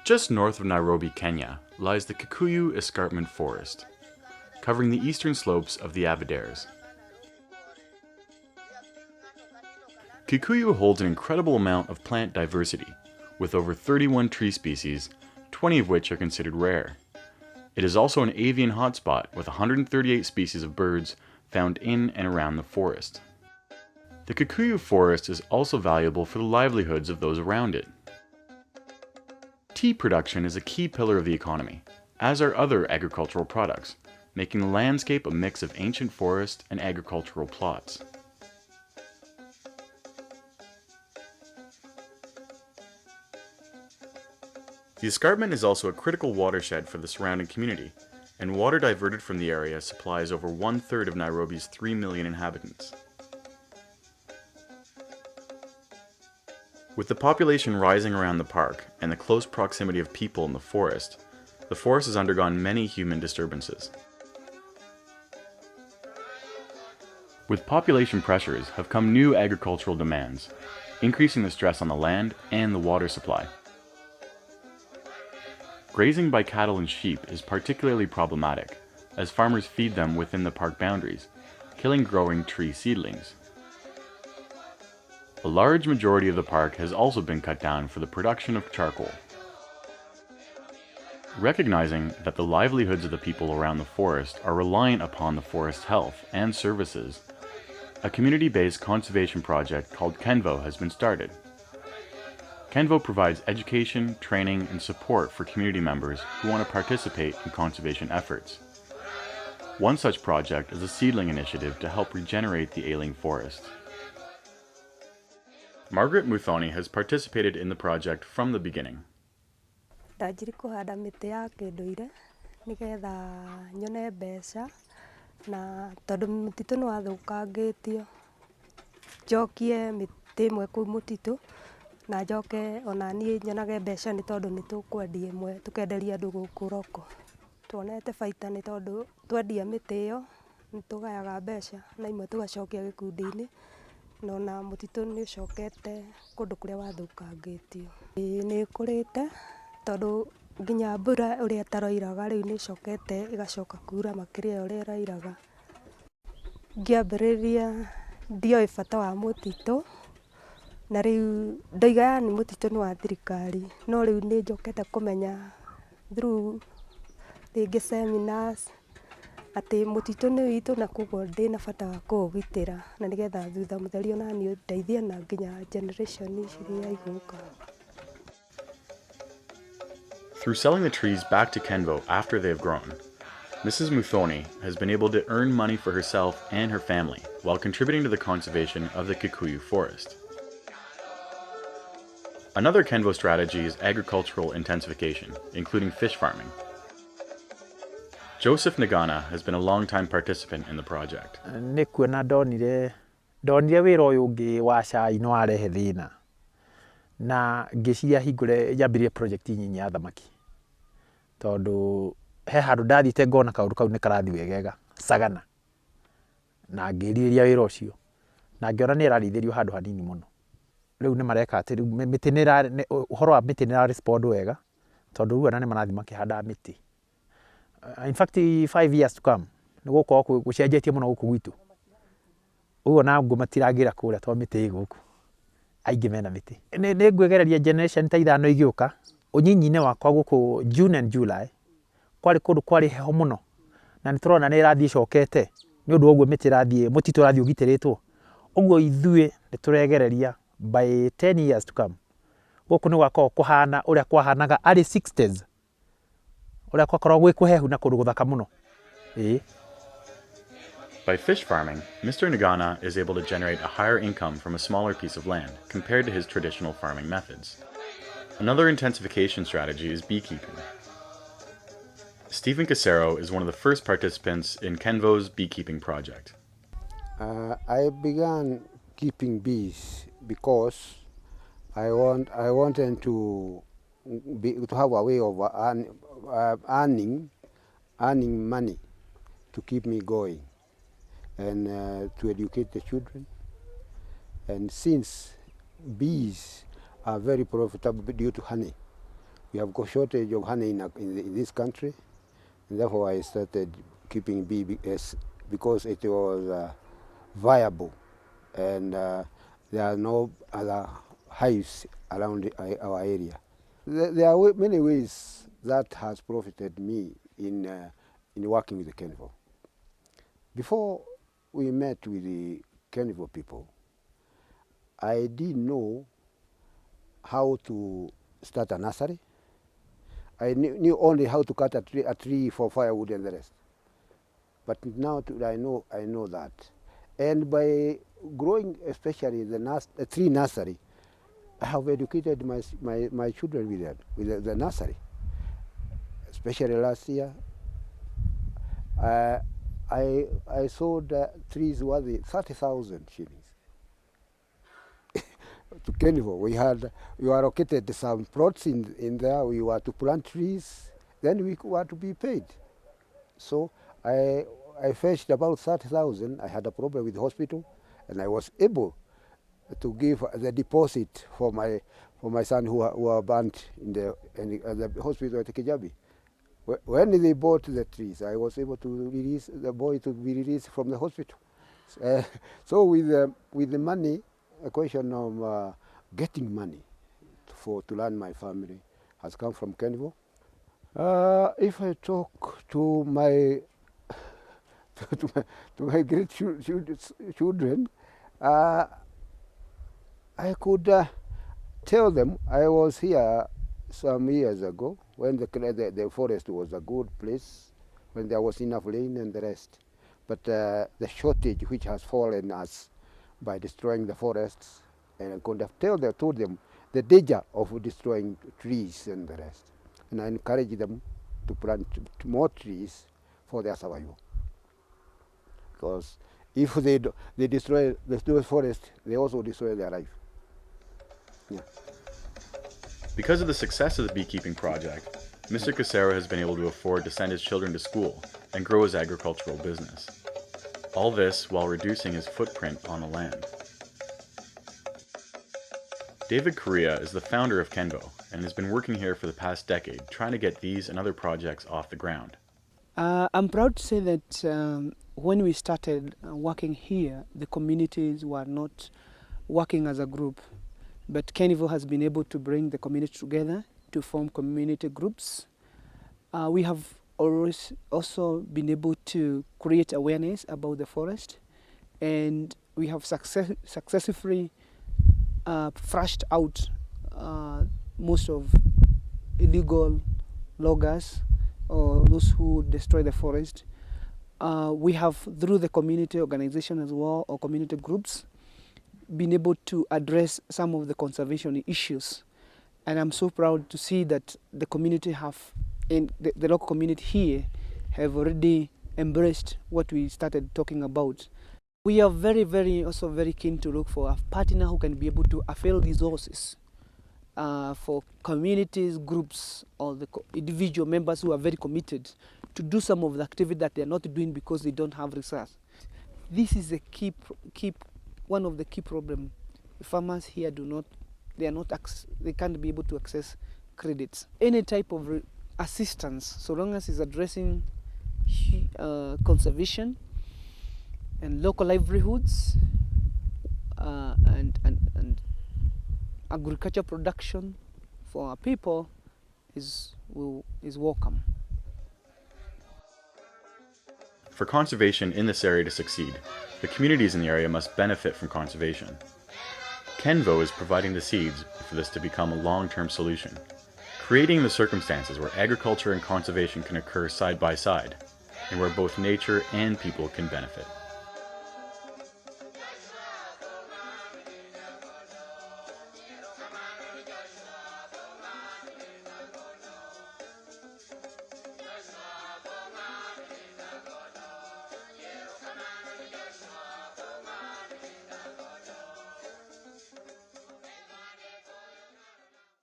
Just north of Nairobi, Kenya, lies the Kikuyu Escarpment Forest, covering the eastern slopes of the Aberdares. Kikuyu holds an incredible amount of plant diversity, with over 31 tree species, 20 of which are considered rare. It is also an avian hotspot with 138 species of birds found in and around the forest. The Kikuyu forest is also valuable for the livelihoods of those around it. Tea production is a key pillar of the economy, as are other agricultural products, making the landscape a mix of ancient forest and agricultural plots. The escarpment is also a critical watershed for the surrounding community, and water diverted from the area supplies over 1/3 of Nairobi's 3 million inhabitants. With the population rising around the park and the close proximity of people in the forest has undergone many human disturbances. With population pressures have come new agricultural demands, increasing the stress on the land and the water supply. Grazing by cattle and sheep is particularly problematic, as farmers feed them within the park boundaries, killing growing tree seedlings. A large majority of the park has also been cut down for the production of charcoal. Recognizing that the livelihoods of the people around the forest are reliant upon the forest's health and services, a community-based conservation project called Kenvo has been started. Kenvo provides education, training, and support for community members who want to participate in conservation efforts. One such project is a seedling initiative to help regenerate the ailing forest. Margaret Muthoni has participated in the project from the beginning. Ndajiri kuhanda miti ya kinduire nigetha nyone mbeca na tondu mutitu ni wathukangitio njokie miti imwe kuu mutitu na njoke ona nie nyonage mbeca ni tondu ni tukwendia imwe tukenderia andu guku roko tuonete baita ni tondu twendia miti iyo ni tugayaga mbeca na imwe tugacokia gikundi-ini nona mutitu ni ucokete kundu kuria wathukangitio ni kurite tondu nginya mbura uria taroiraga riu ni cokete igacoka kura makiria uria irairaga ngiambiriria ndioi bata wa mutitu na riu ndoiga ni mutitu ni wa thirikari no riu ni njokete kumenya through ringi seminars ati mutitu ni witu na koguo ndina bata wa kuugitira na nigetha thutha mutheri ona ni ndeithie na nginya generation iria iguka. Through selling the trees back to Kenvo after they have grown, Mrs. Muthoni has been able to earn money for herself and her family while contributing to the conservation of the Kikuyu forest. Another Kenvo strategy is agricultural intensification, including fish farming. Joseph Nagana has been a long-time participant in the project. Nikuona ndonire wira uyu ungi wa cai no arehe thina na ngiciria hingure yambirie project nyinyi ya thamaki tondu he handu ndathite ngona kaundu kau ni karathi wegega Sagana na ngiriria wira ucio na ngiona ni irarithirio handu hanini muno riu ni mareka ati miti ni uhoro wa miti ni respond wega tondu riu ana ni marathi makihanda miti. In fact 5 years to come ni gukorwo gucenjetie muno guku gwitu uguo na ngo matiragira kuria to miti guku aingi mena miti ni ngwegereria generation ta ithano igiuka unyinyine wakwa guku June and July kwari kundu kwari heho muno na ni turona ni irathie cokete ni undu oguo miti irathie mutitu irathie ugitiritwo uguo ithue ni turegereria by 10 years to come guku ni gwakorwo kuhana uria kwahanaga ari 60s uria kwakorwo gwi kuhehu na kundu guthaka muno. By fish farming, Mr. Nagana is able to generate a higher income from a smaller piece of land compared to his traditional farming methods. Another intensification strategy is beekeeping. Stephen Casero is one of the first participants in Kenvo's beekeeping project. I began keeping bees because I wanted to have a way of earning money to keep me going and to educate the children. And since bees are very profitable due to honey, We have got shortage of honey in this country, and therefore I started keeping bee because it was viable, and there are no other hives around our area. There are many ways that has profited me in working with the Kenvo. Before we met with the Kenvo people, I didn't know how to start a nursery. I knew only how to cut a tree for firewood and the rest. But now I know that. And by growing especially the tree nursery, I have educated my children with the nursery. Especially last year, I sold trees worth 30,000 shillings. To Kenvo, we allocated some plots in there. We were to plant trees, then we were to be paid. So I fetched about 30,000. I had a problem with the hospital, and I was able to give the deposit for my son who were burnt in the hospital at Kijabi. When they bought the trees, I was able to release the boy to be released from the hospital. So with the money, a question of getting money to run my family has come from Kenvo. If I talk to my to my great children, I could tell them I was here some years ago when the forest was a good place, when there was enough rain and the rest. But the shortage which has fallen us by destroying the forests, and I could have told them the danger of destroying trees and the rest. And I encourage them to plant more trees for their survival. Because if they destroy the forest, they also destroy their life. Yeah. Because of the success of the beekeeping project, Mr. Casero has been able to afford to send his children to school and grow his agricultural business. All this while reducing his footprint on the land. David Correa is the founder of Kenvo and has been working here for the past decade trying to get these and other projects off the ground. I'm proud to say that when we started working here, the communities were not working as a group, but Kenvo has been able to bring the community together to form community groups. We have always also been able to create awareness about the forest, and we have successfully flushed out most of illegal loggers or those who destroy the forest. We have, through the community organization as well, or community groups, been able to address some of the conservation issues. And I'm so proud to see that the community the local community here have already embraced what we started talking about. We are also very keen to look for a partner who can be able to avail resources for communities, groups, or the individual members who are very committed to do some of the activity that they are not doing because they don't have resources. This is a one of the key problems. The farmers here they can't be able to access credits. Any type of assistance, so long as it's addressing conservation and local livelihoods and agriculture production for our people is welcome. For conservation in this area to succeed, the communities in the area must benefit from conservation. Kenvo is providing the seeds for this to become a long-term solution, creating the circumstances where agriculture and conservation can occur side by side, and where both nature and people can benefit.